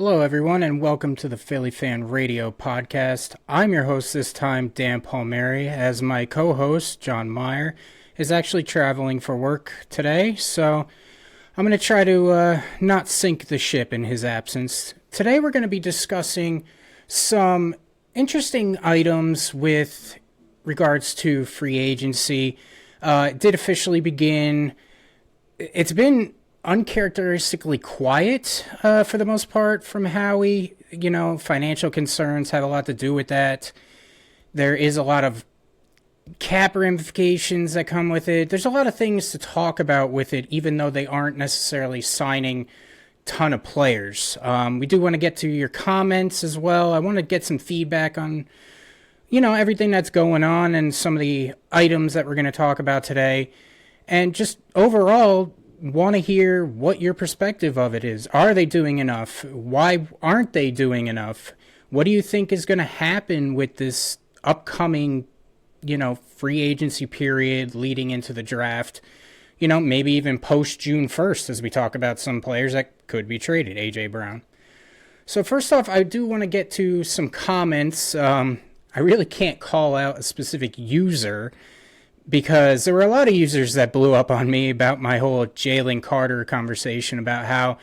Hello, everyone, and welcome to the Philly Fan Radio podcast. I'm your host this time, Dan Palmieri, as my co-host, John Meyer, is actually traveling for work today, so I'm going to try to not sink the ship in his absence. Today we're going to be discussing some interesting items with regards to free agency. It did officially begin. It's been uncharacteristically quiet for the most part from Howie. Financial concerns have a lot to do with that. There is a lot of cap ramifications that come with it. There's a lot of things to talk about with it, even though they aren't necessarily signing a ton of players. We do want to get to your comments as well. I want to get some feedback on, everything that's going on and some of the items that we're going to talk about today. And just overall, want to hear what your perspective of it is. Are they doing enough? Why aren't they doing enough? What do you think is going to happen with this upcoming, free agency period leading into the draft? Maybe even post June 1st as we talk about some players that could be traded, A.J. Brown. So first off, I do want to get to some comments. I really can't call out a specific user because there were a lot of users that blew up on me about my whole Jalen Carter conversation about how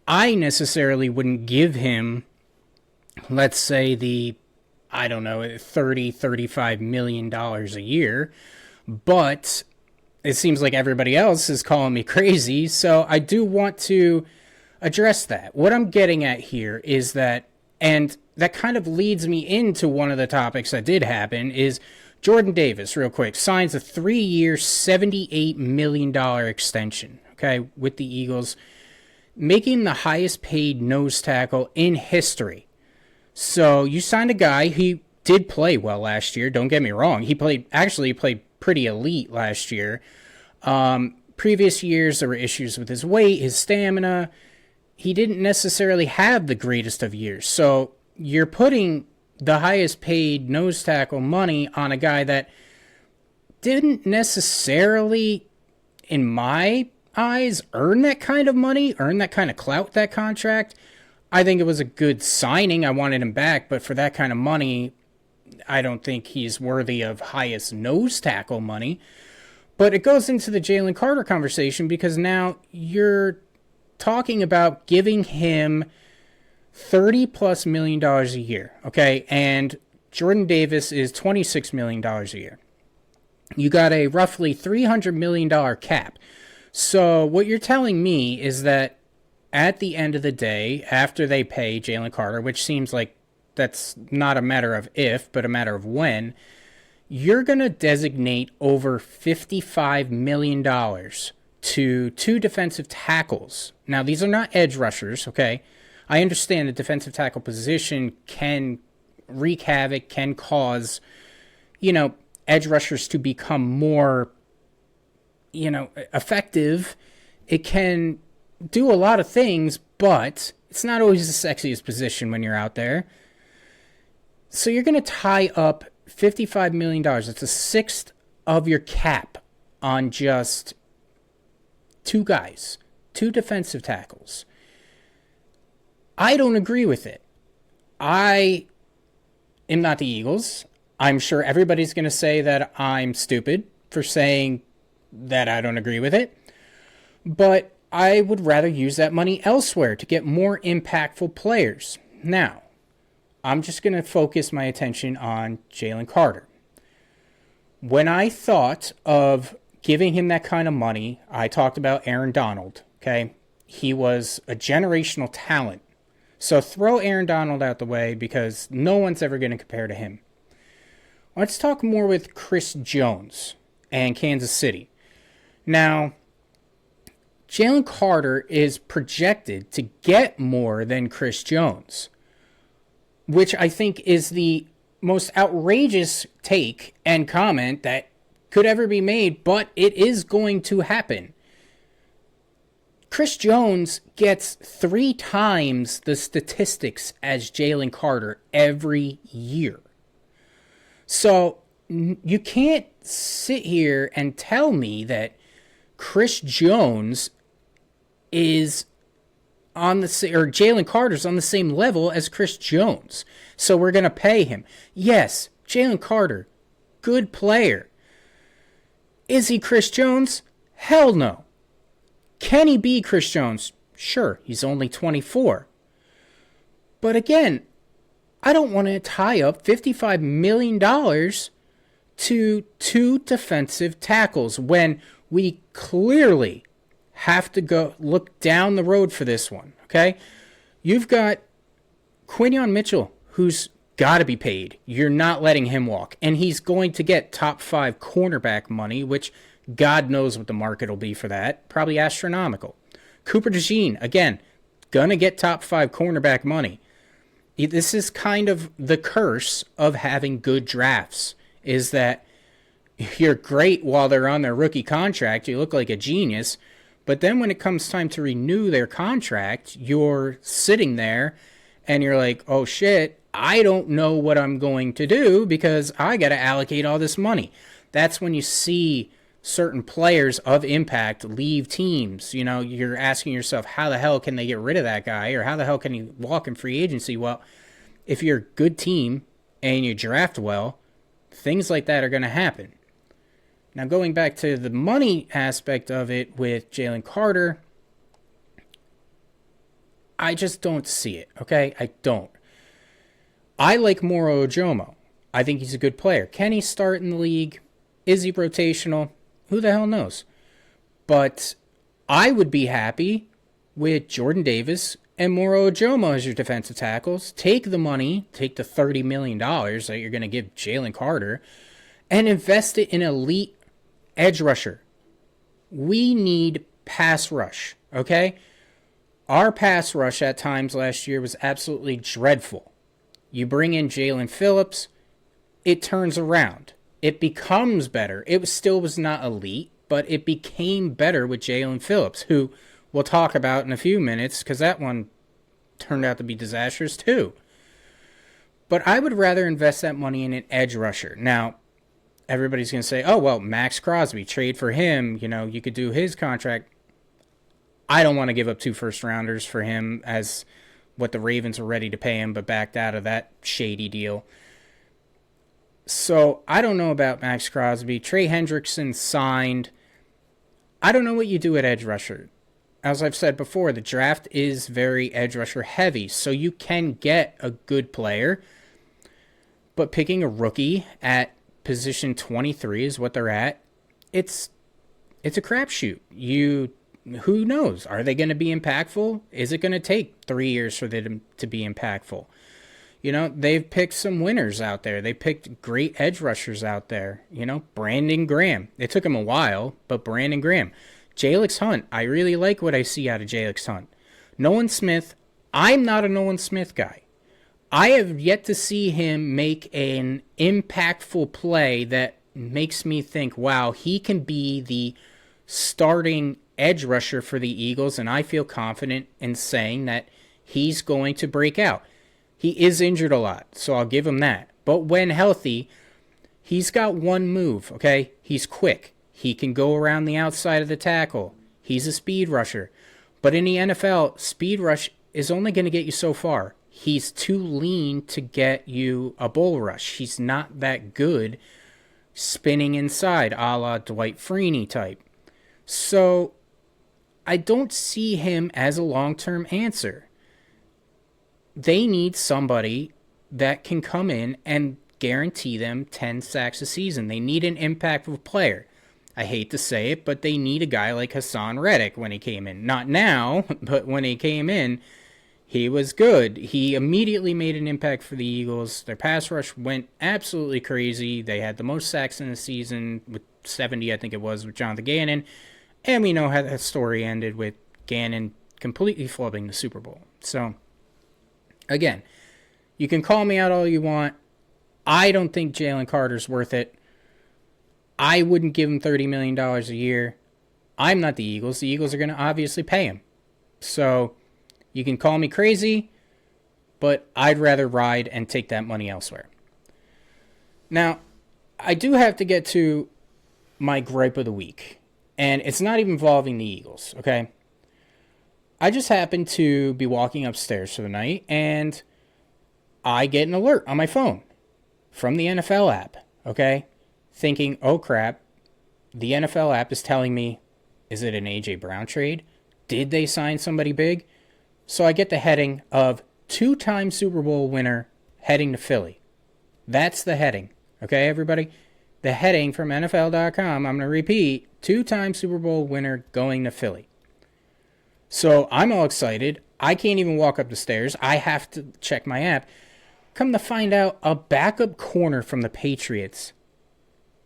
I necessarily wouldn't give him, let's say, the, $35 million a year. But it seems like everybody else is calling me crazy. So I do want to address that. What I'm getting at here is that, and that kind of leads me into one of the topics that did happen, is Jordan Davis, real quick, signs a 3-year, $78 million extension, with the Eagles, making the highest paid nose tackle in history. So you signed a guy, he did play well last year, don't get me wrong. He played pretty elite last year. Previous years, there were issues with his weight, his stamina. He didn't necessarily have the greatest of years. So you're putting the highest paid nose tackle money on a guy that didn't necessarily, in my eyes, earn that kind of money, earn that kind of clout, that contract. I think it was a good signing. I wanted him back, but for that kind of money, I don't think he's worthy of highest nose tackle money. But it goes into the Jalen Carter conversation because now you're talking about giving him $30+ million a year, and Jordan Davis is $26 million a year. You got a roughly $300 million cap. So what you're telling me is that at the end of the day, after they pay Jalen Carter, which seems like that's not a matter of if, but a matter of when, you're going to designate over $55 million to two defensive tackles. Now, these are not edge rushers, I understand the defensive tackle position can wreak havoc, can cause, edge rushers to become more, effective. It can do a lot of things, but it's not always the sexiest position when you're out there. So you're going to tie up $55 million. It's a sixth of your cap on just two guys, two defensive tackles. I don't agree with it. I am not the Eagles. I'm sure everybody's going to say that I'm stupid for saying that I don't agree with it. But I would rather use that money elsewhere to get more impactful players. Now, I'm just going to focus my attention on Jalen Carter. When I thought of giving him that kind of money, I talked about Aaron Donald, He was a generational talent. So throw Aaron Donald out the way because no one's ever going to compare to him. Let's talk more with Chris Jones and Kansas City. Now, Jalen Carter is projected to get more than Chris Jones, which I think is the most outrageous take and comment that could ever be made, but it is going to happen. Chris Jones gets 3 times the statistics as Jalen Carter every year. So you can't sit here and tell me that Chris Jones is on the or Jalen Carter's on the same level as Chris Jones. So we're going to pay him. Yes, Jalen Carter, good player. Is he Chris Jones? Hell no. Can he be Chris Jones? Sure, he's only 24. But again, I don't want to tie up $55 million to 2 defensive tackles when we clearly have to go look down the road for this one, okay? You've got Quinyon Mitchell, who's got to be paid. You're not letting him walk. And he's going to get top 5 cornerback money, which God knows what the market will be for that. Probably astronomical. Cooper DeJean, again, going to get top 5 cornerback money. This is kind of the curse of having good drafts, is that you're great while they're on their rookie contract. You look like a genius. But then when it comes time to renew their contract, you're sitting there and you're like, oh shit, I don't know what I'm going to do because I got to allocate all this money. That's when you see certain players of impact leave teams. You know, you're asking yourself, how the hell can they get rid of that guy? Or how the hell can he walk in free agency? Well, if you're a good team and you draft well, things like that are going to happen. Now, going back to the money aspect of it with Jalen Carter, I just don't see it, okay? I don't. I like Moro Ojomo. I think he's a good player. Can he start in the league? Is he rotational? Who the hell knows? But I would be happy with Jordan Davis and Moro Ojomo as your defensive tackles. Take the money, take the $30 million that you're going to give Jalen Carter, and invest it in elite edge rusher. We need pass rush, okay? Our pass rush at times last year was absolutely dreadful. You bring in Jalen Phillips, it turns around. It becomes better. It still was not elite, but it became better with Jalen Phillips, who we'll talk about in a few minutes because that one turned out to be disastrous too. But I would rather invest that money in an edge rusher. Now, everybody's going to say, oh, well, Max Crosby, trade for him. You know, you could do his contract. I don't want to give up 2 first-rounders for him as what the Ravens were ready to pay him, but backed out of that shady deal. So I don't know about Max Crosby. Trey Hendrickson signed. I don't know what you do at edge rusher. As I've said before, the draft is very edge rusher heavy, so you can get a good player, but picking a rookie at position 23 is what they're at. It's a crapshoot. Who knows? Are they going to be impactful? Is it going to take 3 years for them to be impactful? You know, they've picked some winners out there. They picked great edge rushers out there. You know, Brandon Graham. It took him a while, but Brandon Graham. Jalix Hunt. I really like what I see out of Jalix Hunt. Nolan Smith. I'm not a Nolan Smith guy. I have yet to see him make an impactful play that makes me think, wow, he can be the starting edge rusher for the Eagles, and I feel confident in saying that he's going to break out. He is injured a lot, so I'll give him that. But when healthy, he's got one move, okay? He's quick. He can go around the outside of the tackle. He's a speed rusher. But in the NFL, speed rush is only going to get you so far. He's too lean to get you a bull rush. He's not that good spinning inside, a la Dwight Freeney type. So I don't see him as a long-term answer. They need somebody that can come in and guarantee them 10 sacks a season. They need an impactful player. I hate to say it, but they need a guy like Hassan Reddick when he came in. Not now, but when he came in, he was good. He immediately made an impact for the Eagles. Their pass rush went absolutely crazy. They had the most sacks in the season with 70, I think it was, with Jonathan Gannon. And we know how that story ended with Gannon completely flubbing the Super Bowl. So, again, you can call me out all you want. I don't think Jalen Carter's worth it. I wouldn't give him $30 million a year. I'm not the Eagles. The Eagles are going to obviously pay him. So, you can call me crazy, but I'd rather ride and take that money elsewhere. Now, I do have to get to my gripe of the week. And it's not even involving the Eagles, okay? I just happened to be walking upstairs for the night, and I get an alert on my phone from the NFL app, okay? Thinking, oh crap, the NFL app is telling me, is it an A.J. Brown trade? Did they sign somebody big? So I get the heading of two-time Super Bowl winner heading to Philly. That's the heading, okay, everybody? The heading from NFL.com, I'm going to repeat, two-time Super Bowl winner going to Philly. So I'm all excited. I can't even walk up the stairs. I have to check my app. Come to find out, a backup corner from the Patriots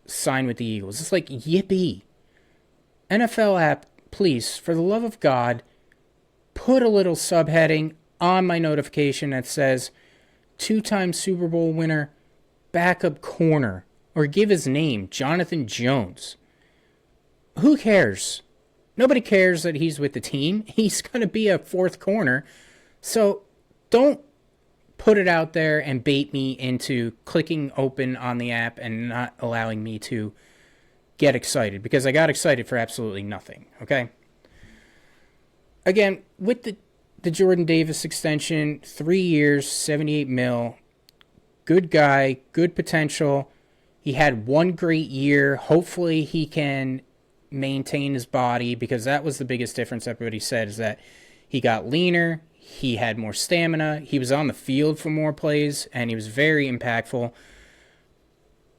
signed with the Eagles. It's like, yippee. NFL app, please, for the love of God, put a little subheading on my notification that says, two-time Super Bowl winner, backup corner, or give his name, Jonathan Jones. Who cares? Nobody cares that he's with the team. He's going to be a fourth corner. So don't put it out there and bait me into clicking open on the app and not allowing me to get excited, because I got excited for absolutely nothing, okay? Again, with the Jordan Davis extension, 3 years, $78 million, good guy, good potential. He had one great year. Hopefully he can maintain his body, because that was the biggest difference everybody said, is that he got leaner, he had more stamina, he was on the field for more plays, and he was very impactful.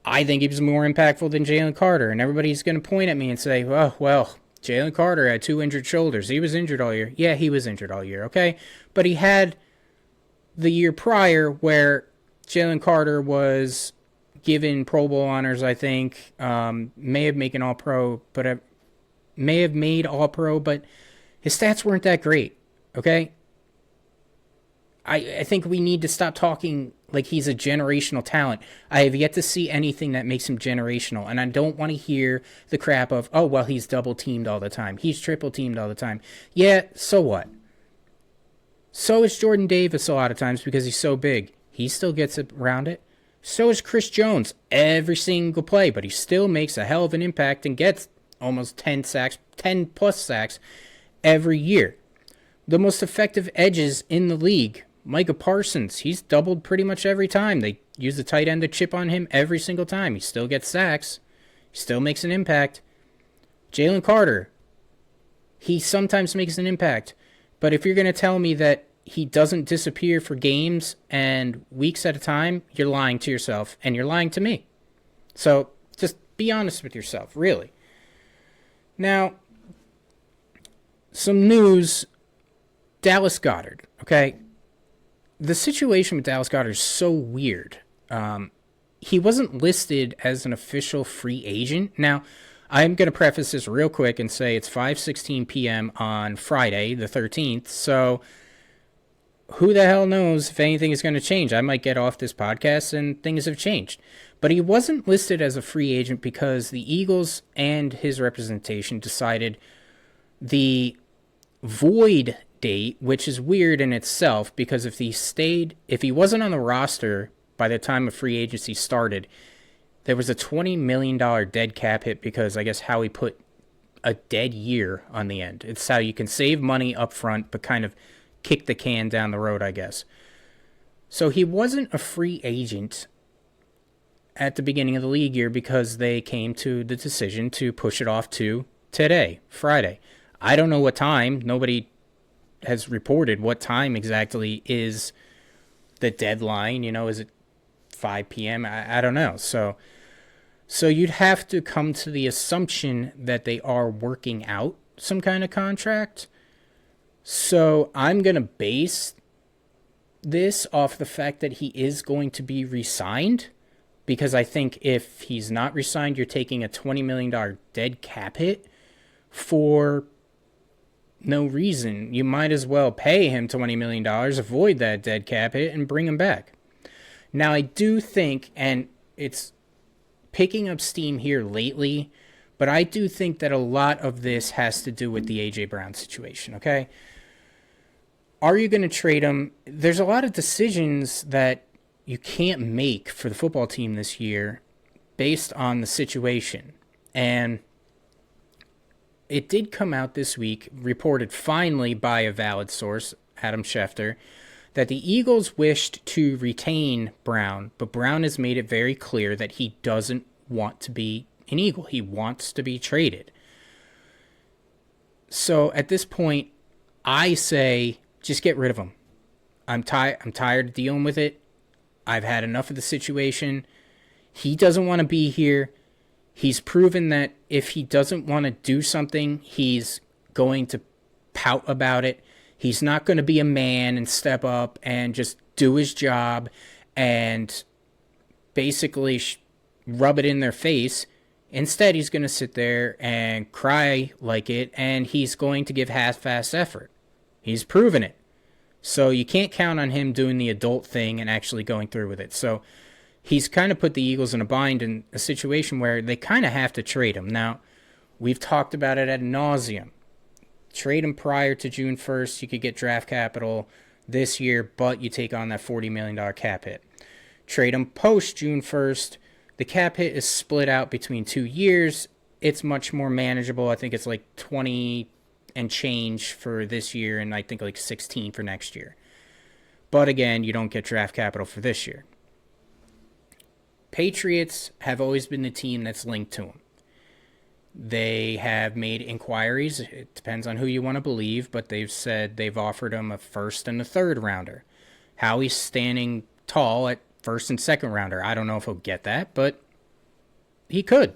I think he was more impactful than Jalen Carter, and everybody's going to point at me and say, oh, well, Jalen Carter had 2 injured shoulders. He was injured all year. Yeah, he was injured all year, okay? But he had the year prior where Jalen Carter was given Pro Bowl honors, I think, may have made All-Pro, but his stats weren't that great, okay? I think we need to stop talking like he's a generational talent. I have yet to see anything that makes him generational, and I don't want to hear the crap of, oh, well, he's double-teamed all the time. He's triple-teamed all the time. Yeah, so what? So is Jordan Davis a lot of times because he's so big. He still gets around it. So is Chris Jones every single play, but he still makes a hell of an impact and gets almost 10 sacks, 10-plus sacks every year. The most effective edges in the league, Micah Parsons, he's doubled pretty much every time. They use the tight end to chip on him every single time. He still gets sacks. He still makes an impact. Jalen Carter, he sometimes makes an impact. But if you're going to tell me that he doesn't disappear for games and weeks at a time, you're lying to yourself, and you're lying to me. So just be honest with yourself, really. Now, some news, Dallas Goedert, okay? The situation with Dallas Goedert is so weird. He wasn't listed as an official free agent. Now, I'm going to preface this real quick and say it's 5:16 p.m. on Friday, the 13th, so who the hell knows if anything is going to change. I might get off this podcast and things have changed. But he wasn't listed as a free agent because the Eagles and his representation decided the void date, which is weird in itself, because if he wasn't on the roster by the time of free agency started, there was a $20 million dead cap hit because I guess Howie put a dead year on the end. It's how you can save money up front but kind of kick the can down the road, I guess. So he wasn't a free agent at the beginning of the league year because they came to the decision to push it off to today, Friday. I don't know what time. Nobody has reported what time exactly is the deadline. You know, is it 5 p.m.? I don't know. So you'd have to come to the assumption that they are working out some kind of contract. So I'm going to base this off the fact that he is going to be re-signed, because I think if he's not re-signed, you're taking a $20 million dead cap hit for no reason. You might as well pay him $20 million, avoid that dead cap hit, and bring him back. Now, I do think, and it's picking up steam here lately, but I do think that a lot of this has to do with the A.J. Brown situation, okay? Are you going to trade him? There's a lot of decisions that you can't make for the football team this year based on the situation. And it did come out this week, reported finally by a valid source, Adam Schefter, that the Eagles wished to retain Brown, but Brown has made it very clear that he doesn't want to be an Eagle. He wants to be traded. So at this point, I say just get rid of him. I'm tired of dealing with it. I've had enough of the situation. He doesn't want to be here. He's proven that if he doesn't want to do something, he's going to pout about it. He's not going to be a man and step up and just do his job and basically rub it in their face. Instead, he's going to sit there and cry like it, and he's going to give half-assed effort. He's proven it. So you can't count on him doing the adult thing and actually going through with it. So he's kind of put the Eagles in a bind in a situation where they kind of have to trade him. Now, we've talked about it ad nauseum. Trade him prior to June 1st. You could get draft capital this year, but you take on that $40 million cap hit. Trade him post June 1st. The cap hit is split out between 2 years. It's much more manageable. I think it's like 20 and change for this year, and I think like 16 for next year. But again, you don't get draft capital for this year. Patriots have always been the team that's linked to him. They have made inquiries. It depends on who you want to believe, but they've said they've offered him a first and a third rounder. How he's standing tall at first and second rounder, I don't know if he'll get that, but he could.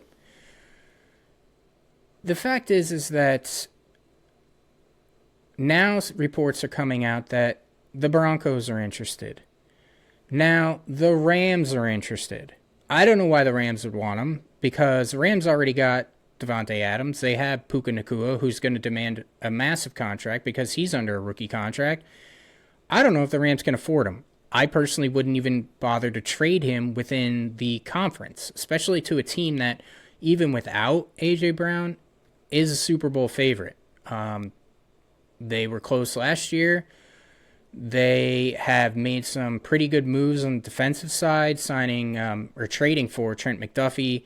The fact is that now reports are coming out that the Broncos are interested. Now the Rams are interested. I don't know why the Rams would want him, because the Rams already got Devontae Adams. They have Puka Nacua, who's going to demand a massive contract because he's under a rookie contract. I don't know if the Rams can afford him. I personally wouldn't even bother to trade him within the conference, especially to a team that, even without A.J. Brown, is a Super Bowl favorite. They were close last year. They have made some pretty good moves on the defensive side, signing or trading for Trent McDuffie.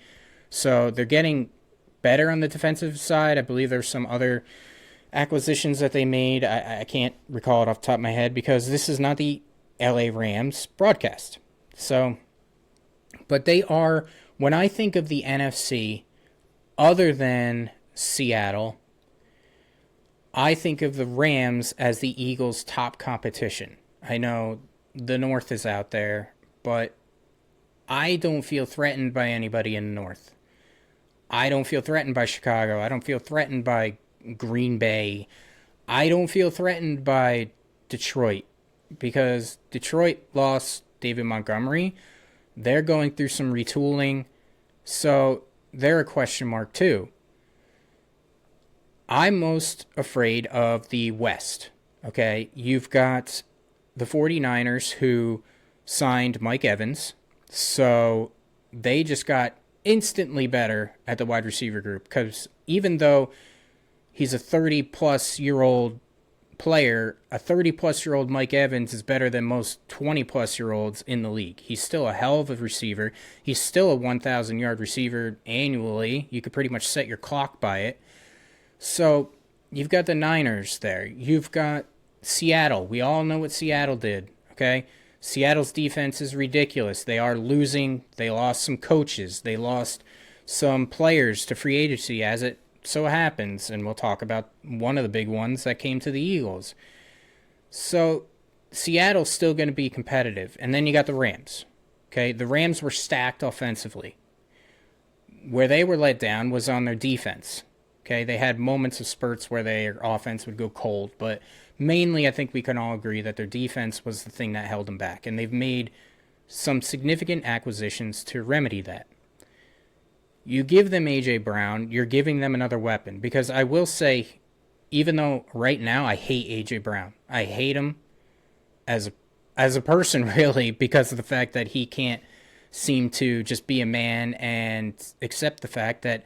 So they're getting better on the defensive side. I believe there's some other acquisitions that they made. I can't recall it off the top of my head because this is not the LA Rams broadcast. So, but they are, when I think of the NFC, other than Seattle, I think of the Rams as the Eagles' top competition. I know the North is out there, but I don't feel threatened by anybody in the North. I don't feel threatened by Chicago. I don't feel threatened by Green Bay. I don't feel threatened by Detroit because Detroit lost David Montgomery. They're going through some retooling, so they're a question mark too. I'm most afraid of the West, okay? You've got the 49ers who signed Mike Evans, so they just got instantly better at the wide receiver group because even though he's a 30-plus-year-old player, a 30-plus-year-old Mike Evans is better than most 20-plus-year-olds in the league. He's still a hell of a receiver. He's still a 1,000-yard receiver annually. You could pretty much set your clock by it. So you've got the Niners there. You've got Seattle. We all know what Seattle did, okay? Seattle's defense is ridiculous. They are losing. They lost some coaches. They lost some players to free agency, as it so happens. And we'll talk about one of the big ones that came to the Eagles. So Seattle's still going to be competitive. And then you got the Rams, okay? The Rams were stacked offensively. Where they were let down was on their defense. Okay, they had moments of spurts where their offense would go cold, but mainly I think we can all agree that their defense was the thing that held them back, and they've made some significant acquisitions to remedy that. You give them A.J. Brown, you're giving them another weapon, because I will say, even though right now I hate A.J. Brown, I hate him as a person, really, because of the fact that he can't seem to just be a man and accept the fact that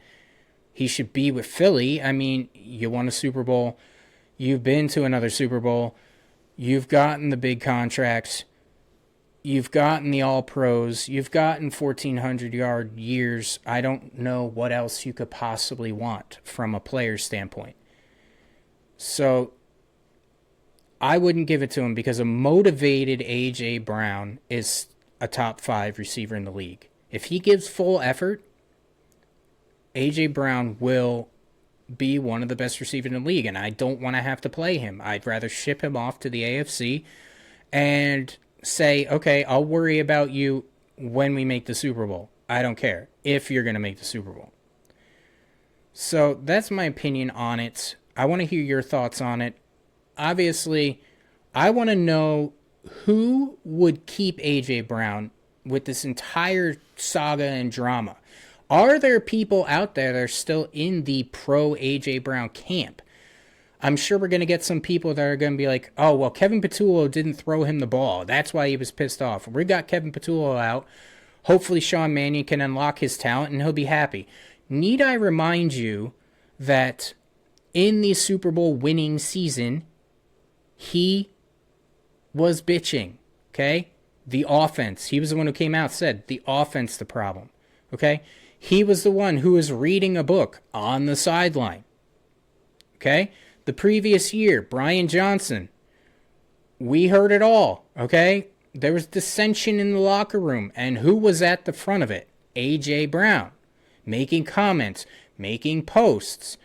he should be with Philly. I mean, you won a Super Bowl. You've been to another Super Bowl. You've gotten the big contracts. You've gotten the All-Pros. You've gotten 1,400-yard years. I don't know what else you could possibly want from a player standpoint. So I wouldn't give it to him because a motivated A.J. Brown is a top 5 receiver in the league. If he gives full effort, A.J. Brown will be one of the best receivers in the league, and I don't want to have to play him. I'd rather ship him off to the AFC and say, okay, I'll worry about you when we make the Super Bowl. I don't care if you're going to make the Super Bowl. So that's my opinion on it. I want to hear your thoughts on it. Obviously, I want to know who would keep A.J. Brown with this entire saga and drama. Are there people out there that are still in the pro A.J. Brown camp? I'm sure we're going to get some people that are going to be like, oh, well, Kevin Patullo didn't throw him the ball. That's why he was pissed off. We got Kevin Patullo out. Hopefully Sean Mannion can unlock his talent and he'll be happy. Need I remind you that in the Super Bowl winning season, he was bitching, okay? The offense. He was the one who came out and said, the offense the problem, okay? He was the one who was reading a book on the sideline, okay? The previous year, Brian Johnson, we heard it all, okay? There was dissension in the locker room, and who was at the front of it? A.J. Brown, making comments, making posts.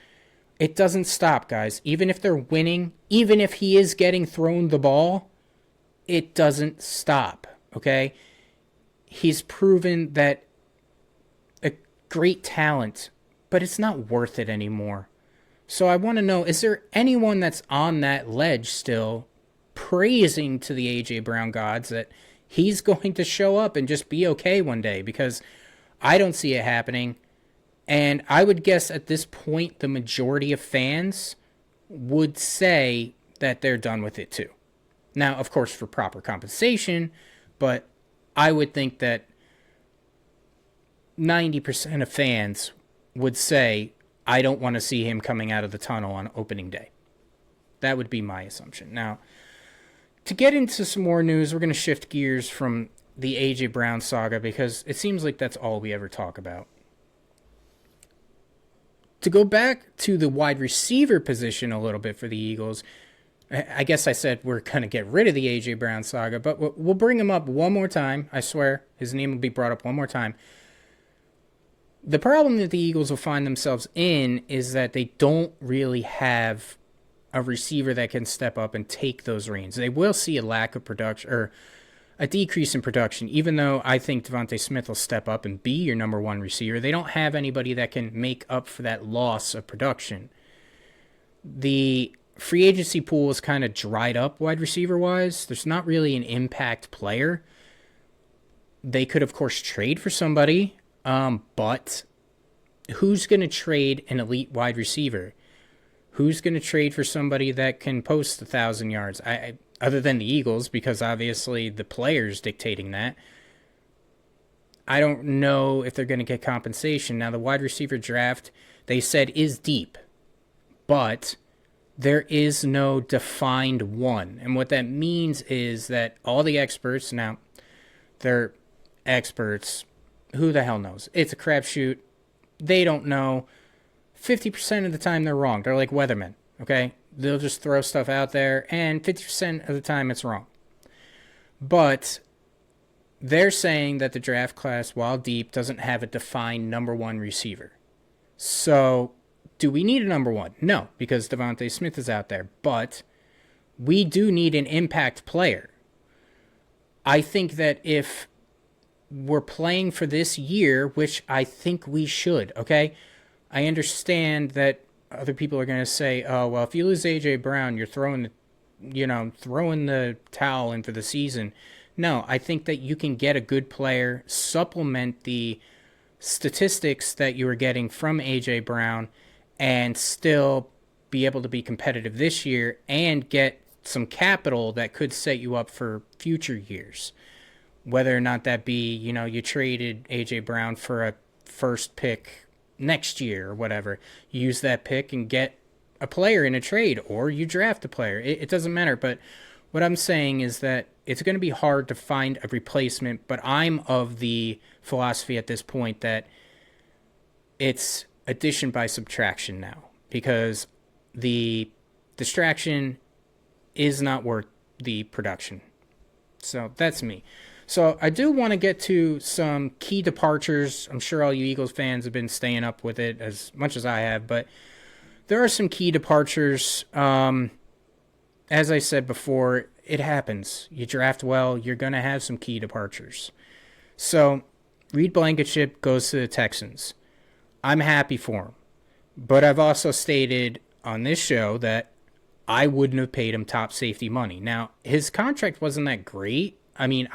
It doesn't stop, guys. Even if they're winning, even if he is getting thrown the ball, it doesn't stop, okay? He's proven that a great talent, but it's not worth it anymore. So I want to know, is there anyone that's on that ledge still praising to the A.J. Brown gods that he's going to show up and just be okay one day? Because I don't see it happening. And I would guess at this point, the majority of fans would say that they're done with it too. Now, of course, for proper compensation, but I would think that 90% of fans would say, I don't want to see him coming out of the tunnel on opening day. That would be my assumption. Now, to get into some more news, we're going to shift gears from the A.J. Brown saga because it seems like that's all we ever talk about. To go back to the wide receiver position a little bit for the Eagles, I guess I said we're going to get rid of the A.J. Brown saga, but we'll bring him up one more time. I swear, his name will be brought up one more time. The problem that the Eagles will find themselves in is that they don't really have a receiver that can step up and take those reins. They will see a lack of production or a decrease in production, even though I think Devontae Smith will step up and be your number one receiver. They don't have anybody that can make up for that loss of production. The free agency pool is kind of dried up wide receiver-wise. There's not really an impact player. They could, of course, trade for somebody, but who's going to trade an elite wide receiver? Who's going to trade for somebody that can post 1,000 yards? Other than the Eagles, because obviously the player's dictating that. I don't know if they're going to get compensation. Now, the wide receiver draft, they said, is deep, but there is no defined one. And what that means is that all the experts, now, they're experts. Who the hell knows? It's a crapshoot. They don't know. 50% of the time they're wrong. They're like weathermen, okay? They'll just throw stuff out there, and 50% of the time it's wrong. But they're saying that the draft class, while deep, doesn't have a defined number one receiver. So, do we need a number one? No, because Devontae Smith is out there. But we do need an impact player. I think that if we're playing for this year, which I think we should, okay? I understand that other people are going to say, oh, well, if you lose A.J. Brown, you're throwing the towel in for the season. No, I think that you can get a good player, supplement the statistics that you were getting from A.J. Brown, and still be able to be competitive this year and get some capital that could set you up for future years. Whether or not that be, you traded A.J. Brown for a first pick next year or whatever. You use that pick and get a player in a trade, or you draft a player. It doesn't matter. But What I'm saying is that it's going to be hard to find a replacement, but I'm of the philosophy at this point that it's addition by subtraction now, because the distraction is not worth the production. So that's me. So I do want to get to some key departures. I'm sure all you Eagles fans have been staying up with it as much as I have, but there are some key departures. As I said before, it happens. You draft well, you're going to have some key departures. So Reed Blankenship goes to the Texans. I'm happy for him. But I've also stated on this show that I wouldn't have paid him top safety money. Now, his contract wasn't that great. I mean,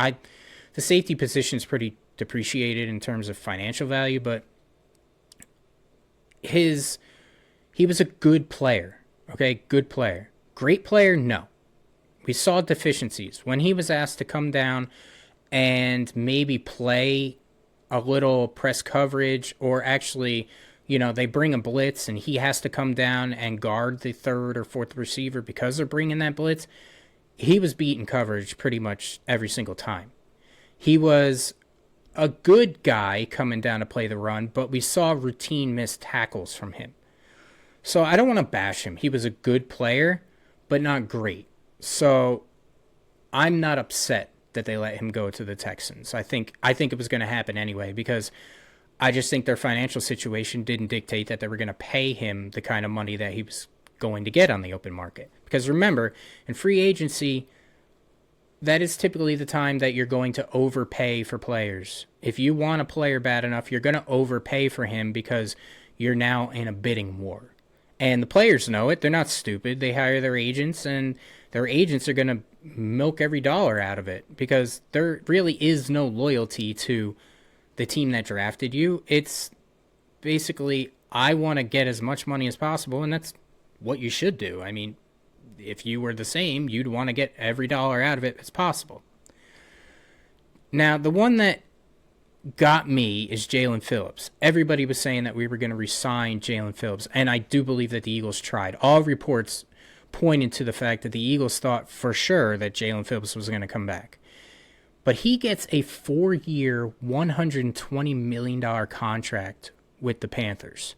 the safety position is pretty depreciated in terms of financial value, but he was a good player. Okay, good player. Great player, no. We saw deficiencies. When he was asked to come down and maybe play a little press coverage, or actually, they bring a blitz and he has to come down and guard the third or fourth receiver because they're bringing that blitz, he was beating coverage pretty much every single time. He was a good guy coming down to play the run, but we saw routine missed tackles from him. So I don't want to bash him. He was a good player, but not great. So I'm not upset that they let him go to the Texans. I think it was going to happen anyway, because I just think their financial situation didn't dictate that they were going to pay him the kind of money that he was going to get on the open market. Because remember, in free agency, that is typically the time that you're going to overpay for players. If you want a player bad enough, you're going to overpay for him because you're now in a bidding war. And the players know it. They're not stupid. They hire their agents, and their agents are going to milk every dollar out of it, because there really is no loyalty to the team that drafted you. It's basically, I want to get as much money as possible, and that's what you should do. I mean, if you were the same, you'd want to get every dollar out of it as possible. Now, the one that got me is Jalen Phillips. Everybody was saying that we were going to re-sign Jalen Phillips, and I do believe that the Eagles tried. All reports pointed to the fact that the Eagles thought for sure that Jalen Phillips was going to come back. But he gets a 4-year, $120 million contract with the Panthers.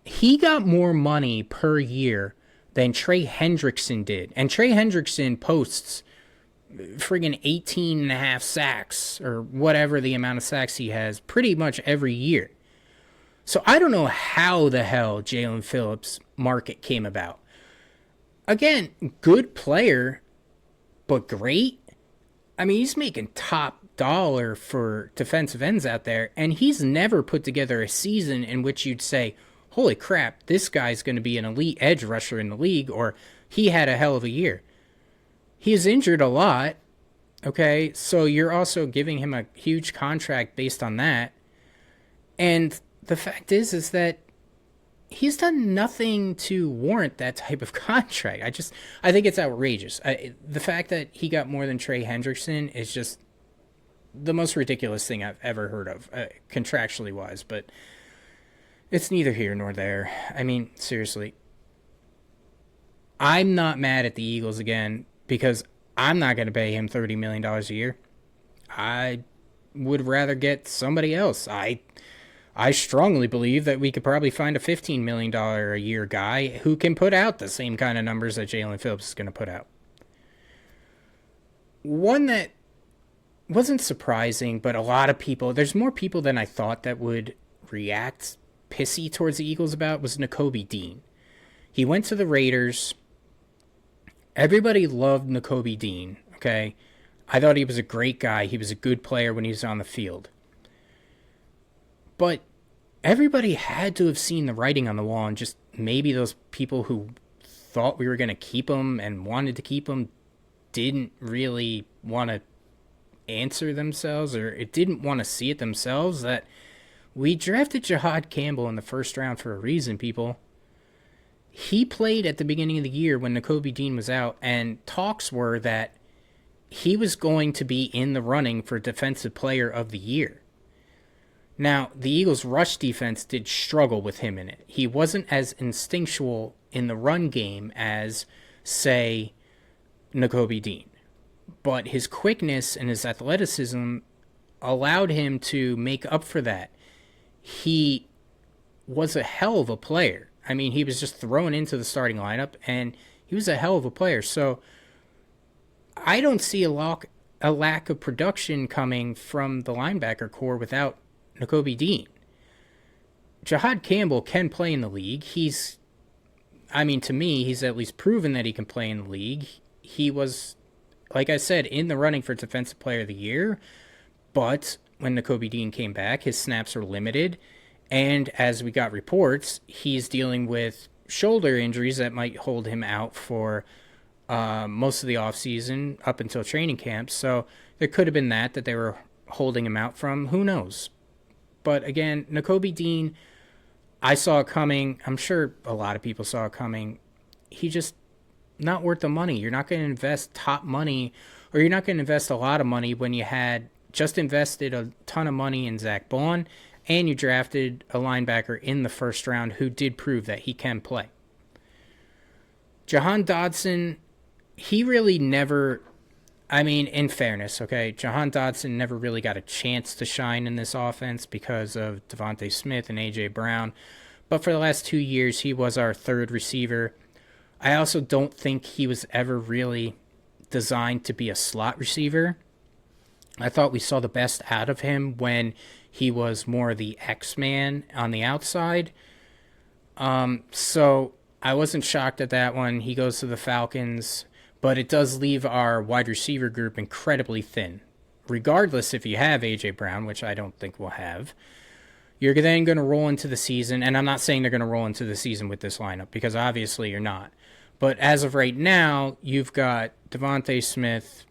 He got more money per year than Trey Hendrickson did. And Trey Hendrickson posts friggin' 18.5 sacks, or whatever the amount of sacks he has, pretty much every year. So I don't know how the hell Jalen Phillips' market came about. Again, good player, but great. I mean, he's making top dollar for defensive ends out there, and he's never put together a season in which you'd say, holy crap, this guy's going to be an elite edge rusher in the league, or he had a hell of a year. He is injured a lot, okay? So you're also giving him a huge contract based on that. And the fact is that he's done nothing to warrant that type of contract. I think it's outrageous. The fact that he got more than Trey Hendrickson is just the most ridiculous thing I've ever heard of, contractually wise. But it's neither here nor there. I mean, seriously. I'm not mad at the Eagles again, because I'm not going to pay him $30 million a year. I would rather get somebody else. I strongly believe that we could probably find a $15 million a year guy who can put out the same kind of numbers that Jalen Phillips is going to put out. One that wasn't surprising, but a lot of people, there's more people than I thought that would react pissy towards the Eagles about, was Nakobe Dean. He went to the Raiders. Everybody loved Nakobe Dean, okay? I thought he was a great guy. He was a good player when he was on the field. But everybody had to have seen the writing on the wall, and just maybe those people who thought we were going to keep him and wanted to keep him didn't really want to answer themselves, or it didn't want to see it themselves, that we drafted Jahad Campbell in the first round for a reason, people. He played at the beginning of the year when Nakobe Dean was out, and talks were that he was going to be in the running for Defensive Player of the Year. Now, the Eagles' rush defense did struggle with him in it. He wasn't as instinctual in the run game as, say, Nakobe Dean. But his quickness and his athleticism allowed him to make up for that. He was a hell of a player. I mean, he was just thrown into the starting lineup, and he was a hell of a player. So I don't see a lack of production coming from the linebacker core without Nakobe Dean. Jahad Campbell can play in the league. To me, he's at least proven that he can play in the league. He was, like I said, in the running for Defensive Player of the Year, but when Nakobe Dean came back, his snaps were limited, and as we got reports, he's dealing with shoulder injuries that might hold him out for most of the offseason up until training camp. So there could have been that they were holding him out from. Who knows? But again, Nakobe Dean, I saw it coming. I'm sure a lot of people saw it coming. He just not worth the money. You're not going to invest top money, or you're not going to invest a lot of money when you had just invested a ton of money in Zach Bond, and you drafted a linebacker in the first round who did prove that he can play. Johan Dodson, he really never, in fairness, okay, Johan Dodson never really got a chance to shine in this offense because of Devontae Smith and A.J. Brown. But for the last 2 years, he was our third receiver. I also don't think he was ever really designed to be a slot receiver. I thought we saw the best out of him when he was more the X-Man on the outside. So I wasn't shocked at that one. He goes to the Falcons, but it does leave our wide receiver group incredibly thin. Regardless if you have A.J. Brown, which I don't think we'll have, you're then going to roll into the season, and I'm not saying they're going to roll into the season with this lineup, because obviously you're not. But as of right now, you've got Devontae Smith,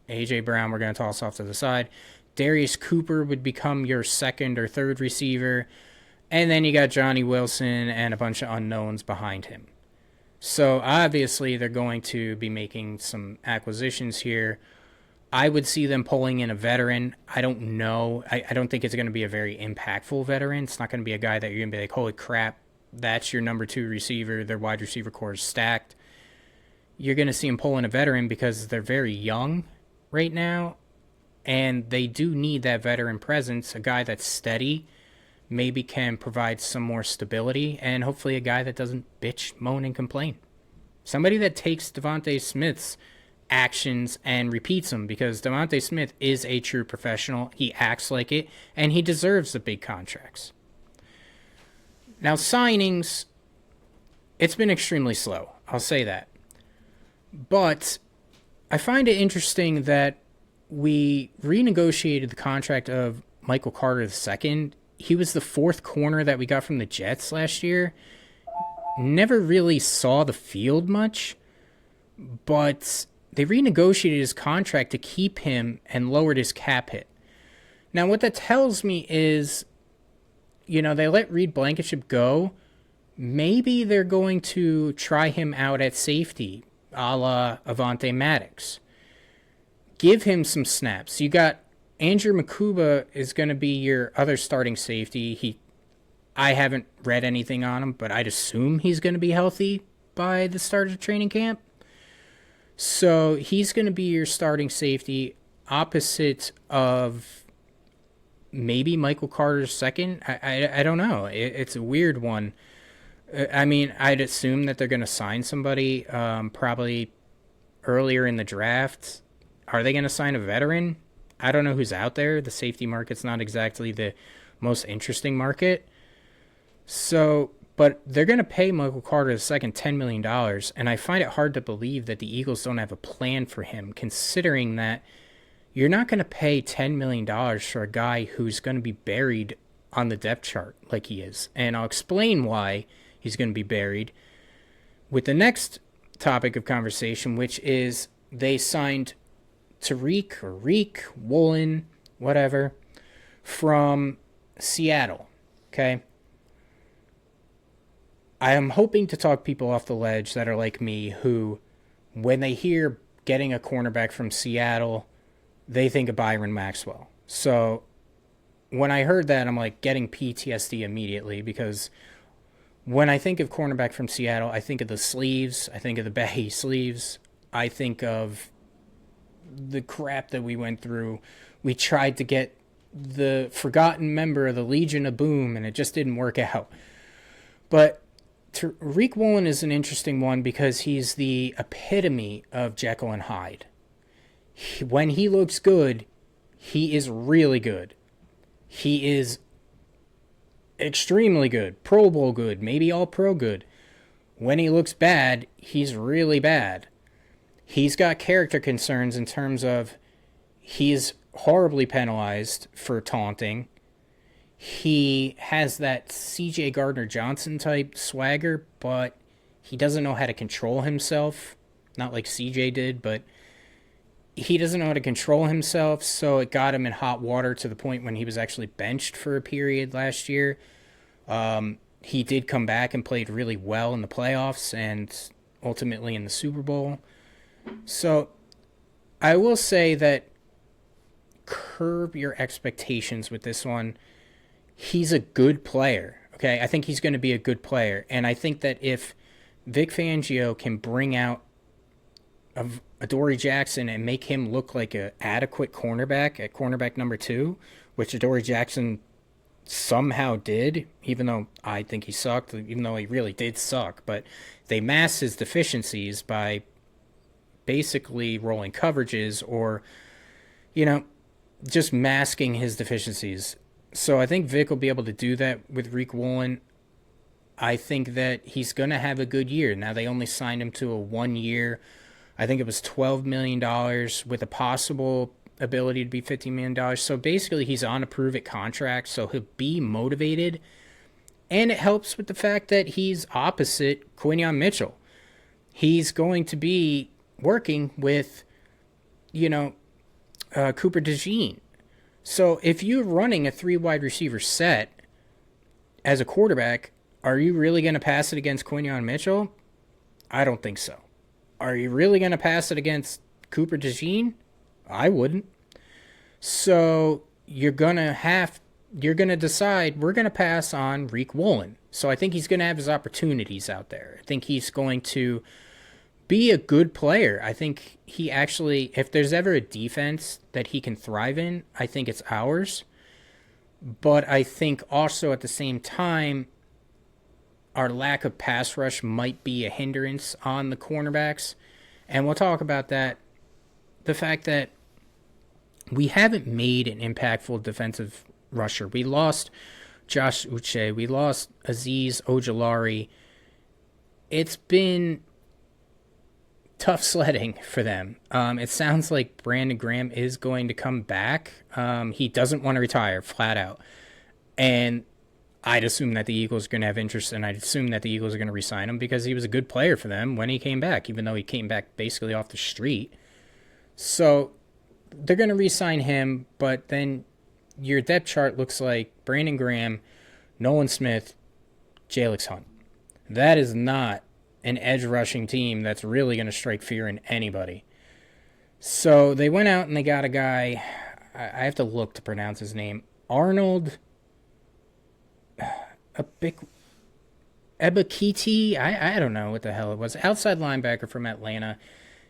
A.J. Brown, we're going to toss off to the side. Darius Cooper would become your second or third receiver. And then you got Johnny Wilson and a bunch of unknowns behind him. So obviously they're going to be making some acquisitions here. I would see them pulling in a veteran. I don't know. I don't think it's going to be a very impactful veteran. It's not going to be a guy that you're going to be like, holy crap, that's your number 2 receiver. Their wide receiver core is stacked. You're going to see them pull in a veteran because they're very young right now, and they do need that veteran presence, a guy that's steady, maybe can provide some more stability, and hopefully a guy that doesn't bitch, moan, and complain. Somebody that takes Devontae Smith's actions and repeats them, because Devontae Smith is a true professional. He acts like it, and he deserves the big contracts. Now, signings, it's been extremely slow. I'll say that. But I find it interesting that we renegotiated the contract of Michael Carter II. He was the 4th corner that we got from the Jets last year. Never really saw the field much, but they renegotiated his contract to keep him and lowered his cap hit. Now, what that tells me is, they let Reed Blankenship go. Maybe they're going to try him out at safety, a la Avonte Maddox. Give him some snaps. You got Andrew Makuba is going to be your other starting safety. I haven't read anything on him, but I'd assume he's going to be healthy by the start of training camp. So he's going to be your starting safety opposite of maybe Michael Carter II. I don't know. It's a weird one. I'd assume that they're going to sign somebody probably earlier in the draft. Are they going to sign a veteran? I don't know who's out there. The safety market's not exactly the most interesting market. So, but they're going to pay Michael Carter II $10 million, and I find it hard to believe that the Eagles don't have a plan for him, considering that you're not going to pay $10 million for a guy who's going to be buried on the depth chart like he is. And I'll explain why he's going to be buried with the next topic of conversation, which is they signed Tariq Woolen, whatever, from Seattle, okay? I am hoping to talk people off the ledge that are like me, who, when they hear getting a cornerback from Seattle, they think of Byron Maxwell. So when I heard that, I'm like getting PTSD immediately, because when I think of cornerback from Seattle, I think of the sleeves, I think of the baggy sleeves, I think of the crap that we went through. We tried to get the forgotten member of the Legion of Boom, and it just didn't work out. But Tariq Woolen is an interesting one because he's the epitome of Jekyll and Hyde. When he looks good, he is really good. He is extremely good, Pro Bowl good, maybe All-Pro good. When he looks bad, he's really bad. He's got character concerns in terms of he's horribly penalized for taunting. He has that CJ Gardner-Johnson type swagger, but he doesn't know how to control himself. Not like CJ did, but he doesn't know how to control himself, so it got him in hot water to the point when he was actually benched for a period last year. He did come back and played really well in the playoffs and ultimately in the Super Bowl. So I will say that curb your expectations with this one. He's a good player, okay? I think he's going to be a good player. And I think that if Vic Fangio can bring out Adoree Jackson and make him look like an adequate cornerback at cornerback number 2, which Adoree Jackson somehow did, even though I think he sucked, even though he really did suck. But they masked his deficiencies by basically rolling coverages or, just masking his deficiencies. So I think Vic will be able to do that with Tariq Woolen. I think that he's going to have a good year. Now, they only signed him to a 1 year. I think it was $12 million with a possible ability to be $15 million. So basically, he's on a prove-it contract, so he'll be motivated. And it helps with the fact that he's opposite Quinyon Mitchell. He's going to be working with, Cooper DeJean. So if you're running a 3 wide receiver set as a quarterback, are you really going to pass it against Quinyon Mitchell? I don't think so. Are you really going to pass it against Cooper DeJean? I wouldn't. So you're going to decide we're going to pass on Tariq Woolen. So I think he's going to have his opportunities out there. I think he's going to be a good player. I think he actually, if there's ever a defense that he can thrive in, I think it's ours. But I think also at the same time, our lack of pass rush might be a hindrance on the cornerbacks. And we'll talk about that. The fact that we haven't made an impactful defensive rusher. We lost Josh Uche. We lost Azeez Ojulari. It's been tough sledding for them. It sounds like Brandon Graham is going to come back. He doesn't want to retire, flat out. And I'd assume that the Eagles are going to have interest, and I'd assume that the Eagles are going to re-sign him because he was a good player for them when he came back, even though he came back basically off the street. So they're going to re-sign him, but then your depth chart looks like Brandon Graham, Nolan Smith, Jalix Hunt. That is not an edge rushing team that's really going to strike fear in anybody. So they went out and they got a guy, I have to look to pronounce his name, Arnold Ebakiti. I don't know what the hell it was. Outside linebacker from Atlanta.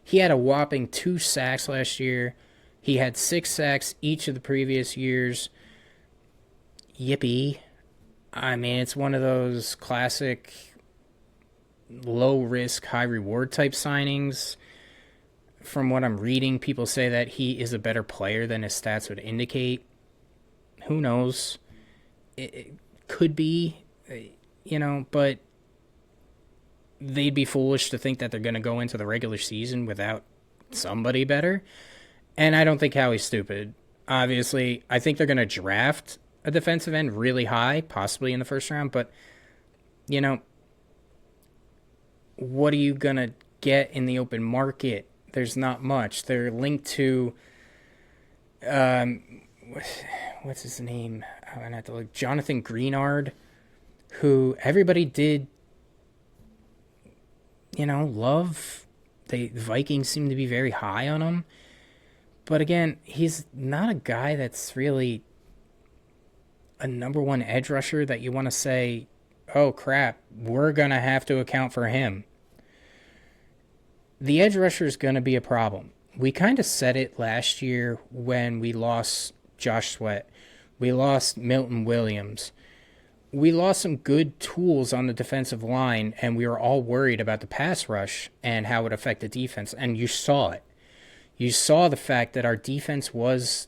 He had a whopping 2 sacks last year. He had 6 sacks each of the previous years. Yippee. I mean, it's one of those classic low-risk, high-reward type signings. From what I'm reading, people say that he is a better player than his stats would indicate. Who knows? It could be, but they'd be foolish to think that they're going to go into the regular season without somebody better. And I don't think Howie's stupid. Obviously, I think they're going to draft a defensive end really high, possibly in the first round. But, what are you going to get in the open market? There's not much. They're linked to, what's his name? I'm going to have to look. Jonathan Greenard, who everybody did, love. The Vikings seem to be very high on him. But again, he's not a guy that's really a number one edge rusher that you want to say, oh crap, we're going to have to account for him. the edge rusher is going to be a problem. We kind of said it last year when we lost Josh Sweat. We lost Milton Williams. We lost some good tools on the defensive line, and we were all worried about the pass rush and how it would affect the defense, and you saw it. You saw the fact that our defense was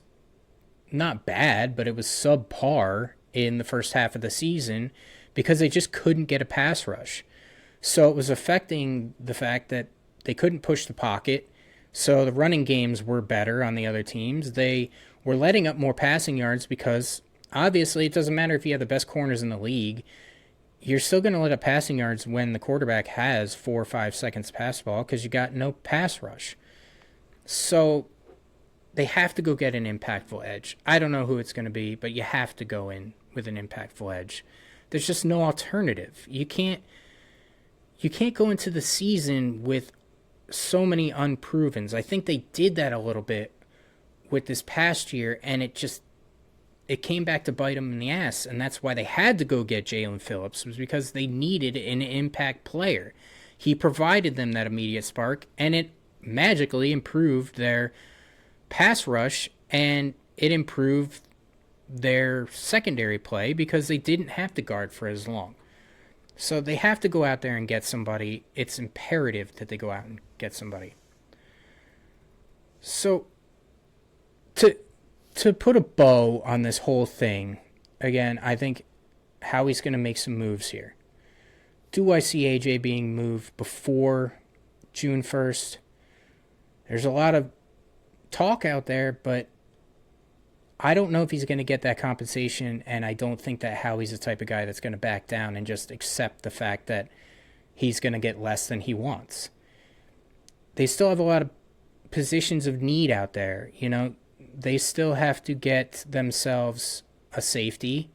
not bad, but it was subpar in the first half of the season because they just couldn't get a pass rush. So it was affecting the fact that they couldn't push the pocket, so the running games were better on the other teams. They were letting up more passing yards because obviously it doesn't matter if you have the best corners in the league. You're still going to let up passing yards when the quarterback has 4 or 5 seconds to pass the ball because you got no pass rush. So they have to go get an impactful edge. I don't know who it's going to be, but you have to go in with an impactful edge. There's just no alternative. You can't go into the season with so many unprovens. I think they did that a little bit with this past year, and it came back to bite them in the ass, and that's why they had to go get Jalen Phillips, was because they needed an impact player. He provided them that immediate spark, and it magically improved their pass rush, and it improved their secondary play because they didn't have to guard for as long. So they have to go out there and get somebody. It's imperative that they go out and get somebody. So to put a bow on this whole thing, again, I think Howie's going to make some moves here. Do I see AJ being moved before June 1st? There's a lot of talk out there, but I don't know if he's going to get that compensation, and I don't think that Howie's the type of guy that's going to back down and just accept the fact that he's going to get less than he wants. They still have a lot of positions of need out there. You know, they still have to get themselves a safety.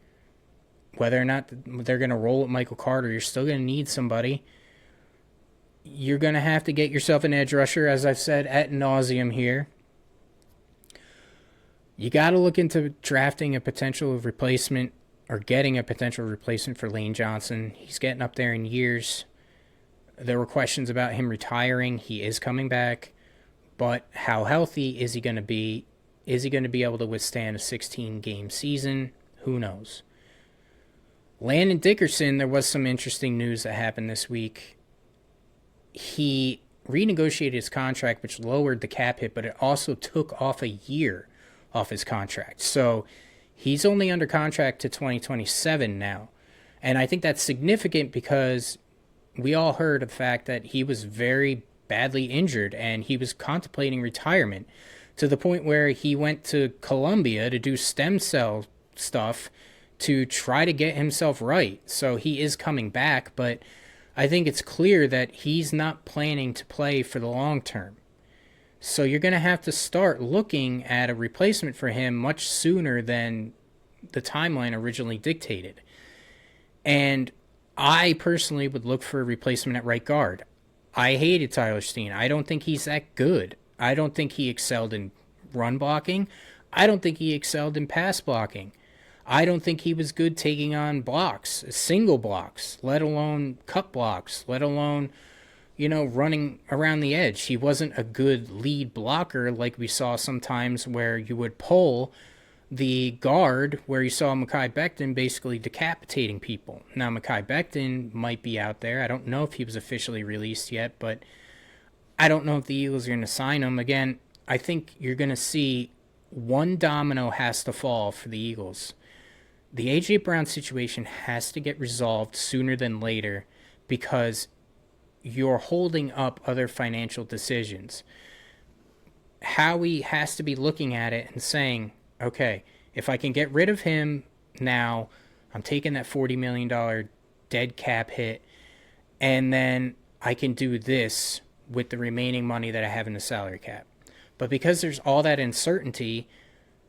Whether or not they're going to roll with Michael Carter, you're still going to need somebody. You're going to have to get yourself an edge rusher, as I've said ad nauseum here. You got to look into drafting a potential replacement or getting a potential replacement for Lane Johnson. He's getting up there in years. There were questions about him retiring. He is coming back. But how healthy is he going to be? Is he going to be able to withstand a 16-game season? Who knows? Landon Dickerson, there was some interesting news that happened this week. He renegotiated his contract, which lowered the cap hit, but it also took off a year off his contract. So he's only under contract to 2027 now. And I think that's significant because we all heard of the fact that he was very badly injured and he was contemplating retirement to the point where he went to Colombia to do stem cell stuff to try to get himself right. So he is coming back, but I think it's clear that he's not planning to play for the long term. So you're going to have to start looking at a replacement for him much sooner than the timeline originally dictated. And I personally would look for a replacement at right guard. I hated Tyler Steen. I don't think he's that good. I don't think he excelled in run blocking. I don't think he excelled in pass blocking. I don't think he was good taking on blocks, single blocks, let alone cut blocks, let alone, running around the edge. He wasn't a good lead blocker like we saw sometimes where you would pull the guard, where you saw Mekhi Becton basically decapitating people. Now, Mekhi Becton might be out there. I don't know if he was officially released yet, but I don't know if the Eagles are going to sign him. Again, I think you're going to see one domino has to fall for the Eagles. The A.J. Brown situation has to get resolved sooner than later because you're holding up other financial decisions. Howie has to be looking at it and saying, okay, if I can get rid of him now, I'm taking that $40 million dead cap hit, and then I can do this with the remaining money that I have in the salary cap. But because there's all that uncertainty,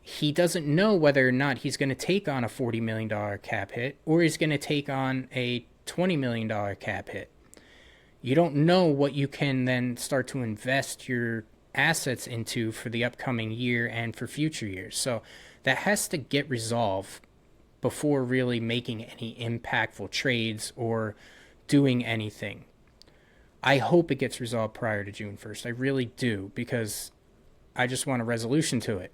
he doesn't know whether or not he's going to take on a $40 million cap hit or he's going to take on a $20 million cap hit. You don't know what you can then start to invest your assets into for the upcoming year and for future years. So that has to get resolved before really making any impactful trades or doing anything. I hope it gets resolved prior to June 1st. I really do, because I just want a resolution to it.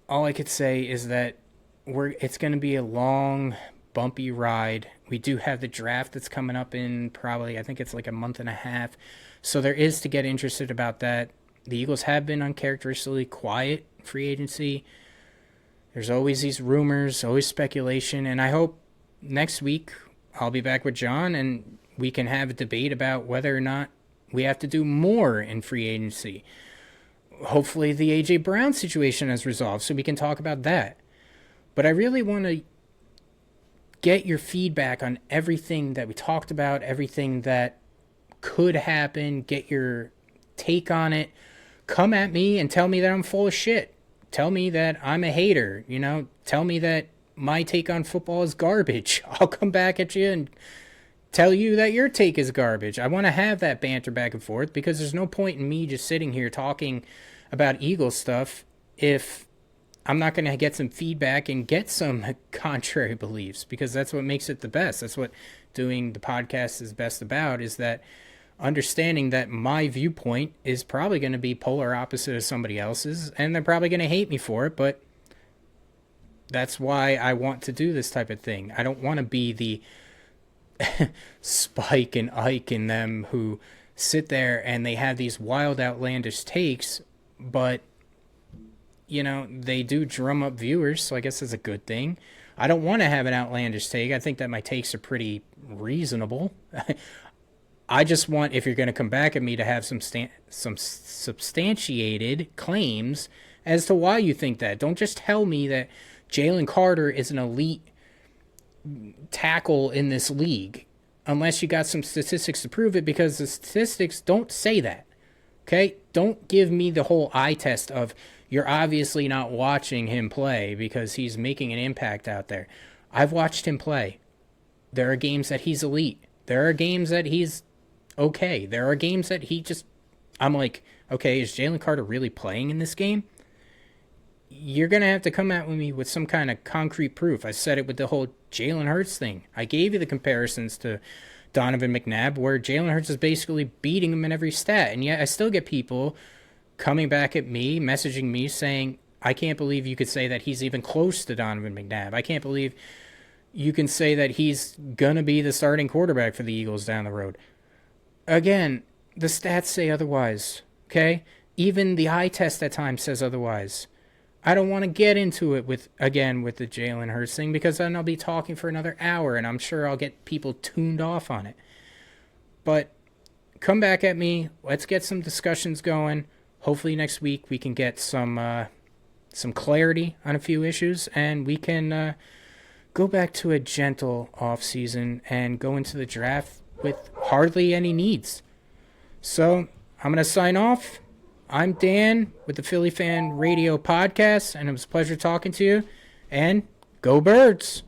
All I could say is that it's going to be a long, bumpy ride. We do have the draft that's coming up in probably, I think it's like a month and a half. So there is to get interested about that. The Eagles have been uncharacteristically quiet free agency. There's always these rumors, always speculation, and I hope next week I'll be back with John and we can have a debate about whether or not we have to do more in free agency. Hopefully the A.J. Brown situation has resolved so we can talk about that. But I really want to get your feedback on everything that we talked about, everything that could happen, get your take on it. Come at me and tell me that I'm full of shit. Tell me that I'm a hater, Tell me that my take on football is garbage. I'll come back at you and tell you that your take is garbage. I want to have that banter back and forth, because there's no point in me just sitting here talking about Eagles stuff if I'm not going to get some feedback and get some contrary beliefs, because that's what makes it the best. That's what doing the podcast is best about, is that understanding that my viewpoint is probably going to be polar opposite of somebody else's, and they're probably going to hate me for it, but that's why I want to do this type of thing. I don't want to be the Spike and Ike and them who sit there and they have these wild, outlandish takes, but they do drum up viewers, so I guess that's a good thing. I don't want to have an outlandish take. I think that my takes are pretty reasonable. I just want, if you're going to come back at me, to have some substantiated claims as to why you think that. Don't just tell me that Jalen Carter is an elite tackle in this league unless you got some statistics to prove it, because the statistics don't say that. Okay? Don't give me the whole eye test of you're obviously not watching him play because he's making an impact out there. I've watched him play. There are games that he's elite. There are games that he's okay. There are games that I'm like, okay, is Jalen Carter really playing in this game? You're going to have to come at me with some kind of concrete proof. I said it with the whole Jalen Hurts thing. I gave you the comparisons to Donovan McNabb, where Jalen Hurts is basically beating him in every stat. And yet I still get people coming back at me, messaging me saying, I can't believe you could say that he's even close to Donovan McNabb. I can't believe you can say that he's going to be the starting quarterback for the Eagles down the road. Again, the stats say otherwise, okay? Even the eye test at times says otherwise. I don't want to get into it with the Jalen Hurts thing, because then I'll be talking for another hour and I'm sure I'll get people tuned off on it. But come back at me. Let's get some discussions going. Hopefully next week we can get some clarity on a few issues, and we can go back to a gentle offseason and go into the draft with hardly any needs. So I'm going to sign off. I'm Dan with the Philly Fan Radio Podcast, and it was a pleasure talking to you. And go Birds!